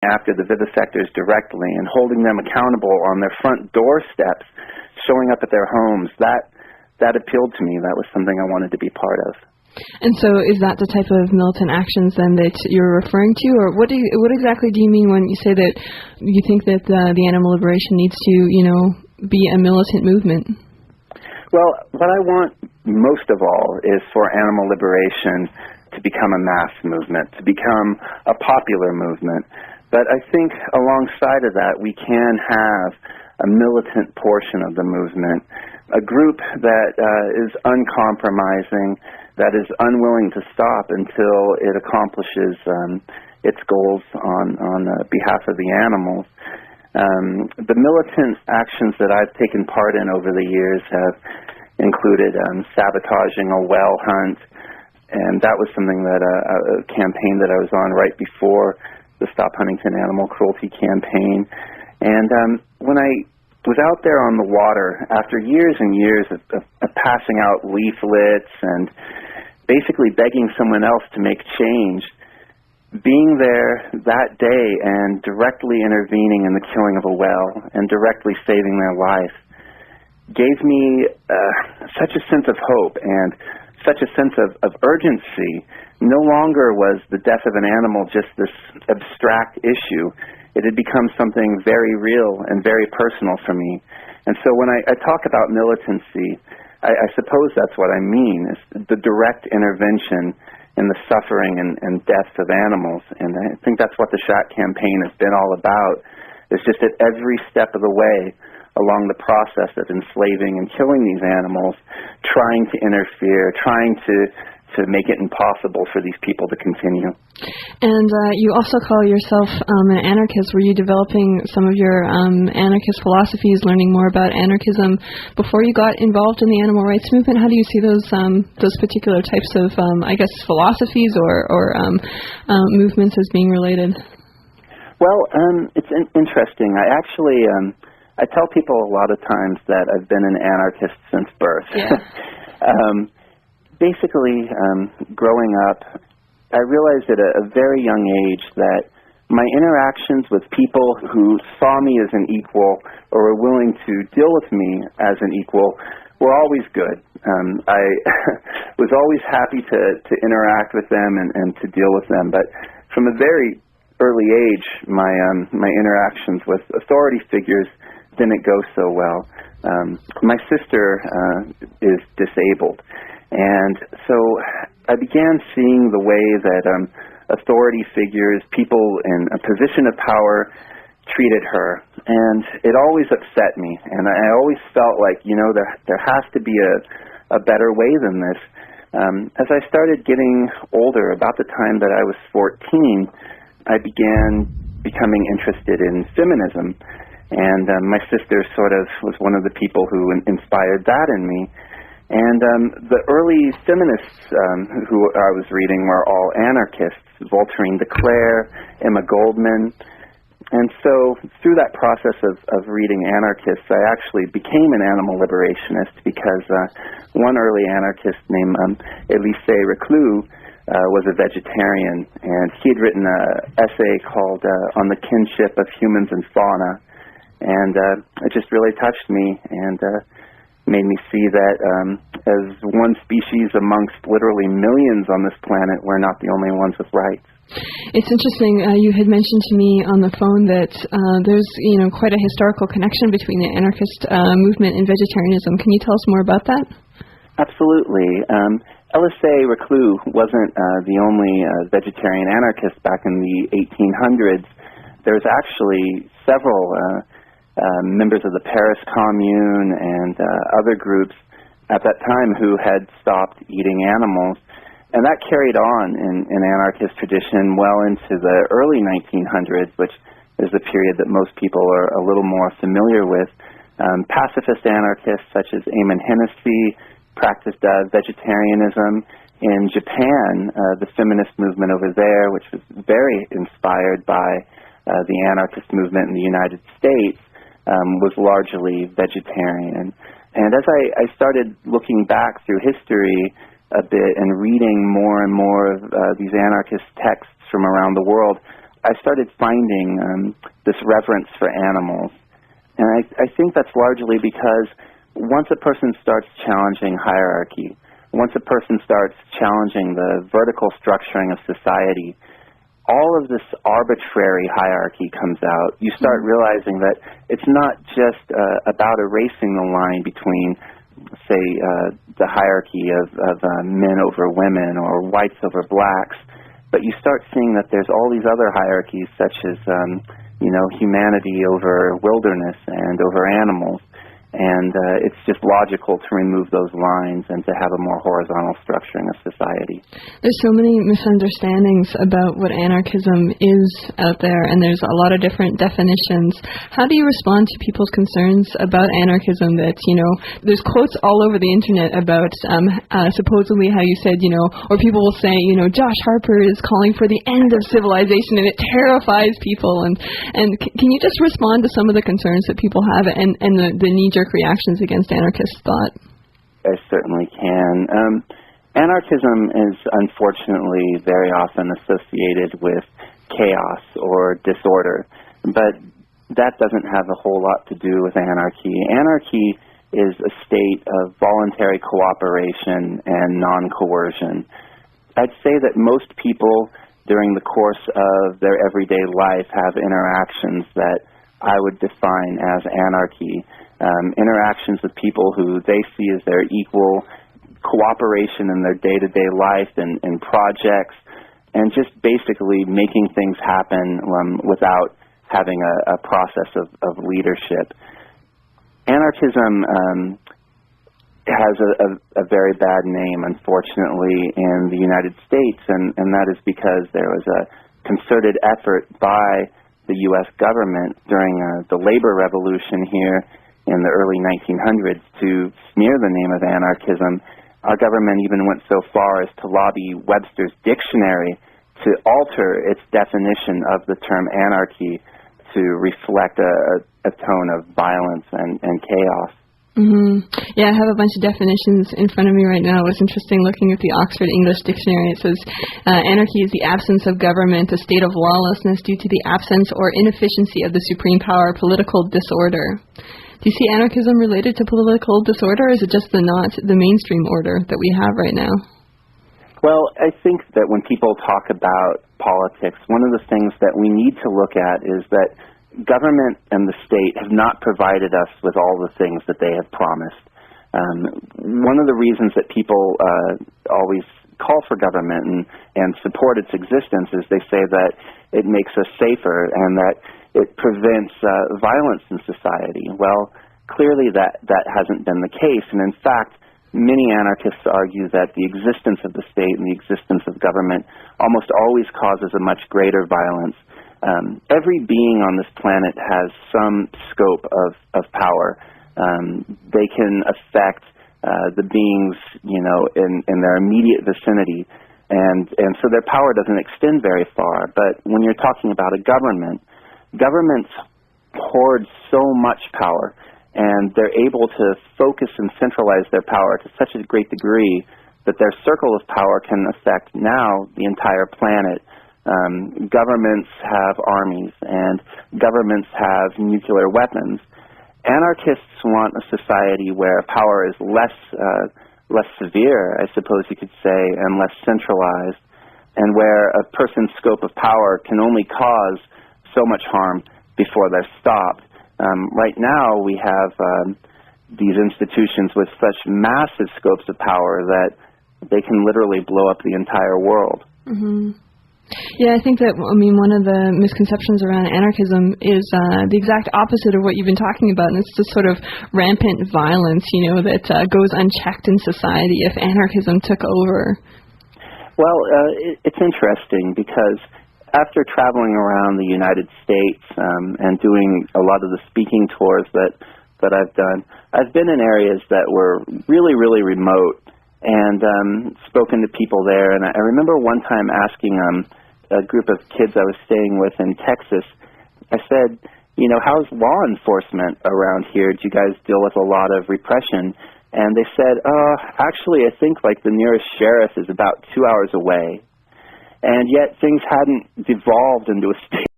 after the vivisectors directly and holding them accountable on their front doorsteps, showing up at their homes, that appealed to me. That was something I wanted to be part of. And so is that the type of militant actions then that you're referring to, or what exactly do you mean when you say that you think that the animal liberation needs to, be a militant movement? Well, what I want most of all is for animal liberation to become a mass movement, to become a popular movement. But I think alongside of that, we can have a militant portion of the movement, a group that is uncompromising, that is unwilling to stop until it accomplishes its goals on behalf of the animals. The militant actions that I've taken part in over the years have included sabotaging a whale hunt, and that was something that a campaign that I was on right before the Stop Huntington Animal Cruelty campaign. And when I was out there on the water, after years and years of passing out leaflets and basically begging someone else to make change, being there that day and directly intervening in the killing of a whale and directly saving their life gave me such a sense of hope and such a sense of urgency. No longer was the death of an animal just this abstract issue. It had become something very real and very personal for me. And so when I talk about militancy, I suppose that's what I mean, is the direct intervention in the suffering and death of animals. And I think that's what the Shack campaign has been all about. It's just at every step of the way along the process of enslaving and killing these animals, trying to interfere, trying to make it impossible for these people to continue. And you also call yourself an anarchist. Were you developing some of your anarchist philosophies, learning more about anarchism before you got involved in the animal rights movement? How do you see those particular types of, philosophies or movements as being related? Well, it's interesting. I actually, I tell people a lot of times that I've been an anarchist since birth. Yeah. Basically, growing up, I realized at a very young age that my interactions with people who saw me as an equal or were willing to deal with me as an equal were always good. I was always happy to interact with them and to deal with them. But from a very early age, my interactions with authority figures didn't go so well. My sister is disabled. And so I began seeing the way that authority figures, people in a position of power, treated her. And it always upset me. And I always felt like, there has to be a better way than this. As I started getting older, about the time that I was 14, I began becoming interested in feminism. And my sister sort of was one of the people who inspired that in me. And the early feminists who I was reading were all anarchists, Voltairine de Cleyre, Emma Goldman. And so through that process of reading anarchists, I actually became an animal liberationist because one early anarchist named Élisée Reclus was a vegetarian, and he had written an essay called On the Kinship of Humans and Fauna. And it just really touched me and made me see that as one species amongst literally millions on this planet, we're not the only ones with rights. It's interesting. You had mentioned to me on the phone that there's quite a historical connection between the anarchist movement and vegetarianism. Can you tell us more about that? Absolutely. Élisée Reclus wasn't the only vegetarian anarchist back in the 1800s. There's actually several members of the Paris Commune and other groups at that time who had stopped eating animals. And that carried on in anarchist tradition well into the early 1900s, which is the period that most people are a little more familiar with. Pacifist anarchists such as Eamon Hennessy practiced vegetarianism. In Japan, the feminist movement over there, which was very inspired by the anarchist movement in the United States, was largely vegetarian. And as I started looking back through history a bit and reading more and more of these anarchist texts from around the world, I started finding this reverence for animals. And I think that's largely because once a person starts challenging hierarchy, once a person starts challenging the vertical structuring of society, all of this arbitrary hierarchy comes out. You start realizing that it's not just about erasing the line between, say, the hierarchy of men over women or whites over blacks, but you start seeing that there's all these other hierarchies, such as humanity over wilderness and over animals. And it's just logical to remove those lines and to have a more horizontal structuring of society. There's so many misunderstandings about what anarchism is out there, and there's a lot of different definitions. How do you respond to people's concerns about anarchism that, there's quotes all over the internet about supposedly how you said, or people will say, Josh Harper is calling for the end of civilization, and it terrifies people. And can you just respond to some of the concerns that people have and the knee-jerk reactions against anarchist thought? I certainly can. Anarchism is unfortunately very often associated with chaos or disorder, but that doesn't have a whole lot to do with anarchy. Anarchy is a state of voluntary cooperation and non-coercion. I'd say that most people during the course of their everyday life have interactions that I would define as anarchy. Interactions with people who they see as their equal, cooperation in their day-to-day life and projects, and just basically making things happen without having a process of leadership. Anarchism has a very bad name, unfortunately, in the United States, and that is because there was a concerted effort by the U.S. government during the labor revolution here in the early 1900s to smear the name of anarchism. Our government even went so far as to lobby Webster's dictionary to alter its definition of the term anarchy to reflect a tone of violence and chaos. Mm-hmm. Yeah, I have a bunch of definitions in front of me right now. It was interesting looking at the Oxford English Dictionary. It says, anarchy is the absence of government, a state of lawlessness due to the absence or inefficiency of the supreme power, political disorder. Do you see anarchism related to political disorder, or is it just not the mainstream order that we have right now? Well, I think that when people talk about politics, one of the things that we need to look at is that government and the state have not provided us with all the things that they have promised. One of the reasons that people always call for government and support its existence is they say that it makes us safer and that it prevents violence in society. Well, clearly that hasn't been the case, and in fact, many anarchists argue that the existence of the state and the existence of government almost always causes a much greater violence. Every being on this planet has some scope of power. They can affect the beings, in their immediate vicinity, and so their power doesn't extend very far. But when you're talking about a government, governments hoard so much power, and they're able to focus and centralize their power to such a great degree that their circle of power can affect now the entire planet. Governments have armies, and governments have nuclear weapons. Anarchists want a society where power is less severe, I suppose you could say, and less centralized, and where a person's scope of power can only cause so much harm before they're stopped. Right now, we have these institutions with such massive scopes of power that they can literally blow up the entire world. Mm-hmm. Yeah, I think that, one of the misconceptions around anarchism is the exact opposite of what you've been talking about, and it's this sort of rampant violence, that goes unchecked in society if anarchism took over. Well, it's interesting because after traveling around the United States and doing a lot of the speaking tours that I've done, I've been in areas that were really, really remote and spoken to people there. And I remember one time asking a group of kids I was staying with in Texas, I said, how's law enforcement around here? Do you guys deal with a lot of repression? And they said, actually, I think the nearest sheriff is about 2 hours away. and yet things hadn't devolved into a state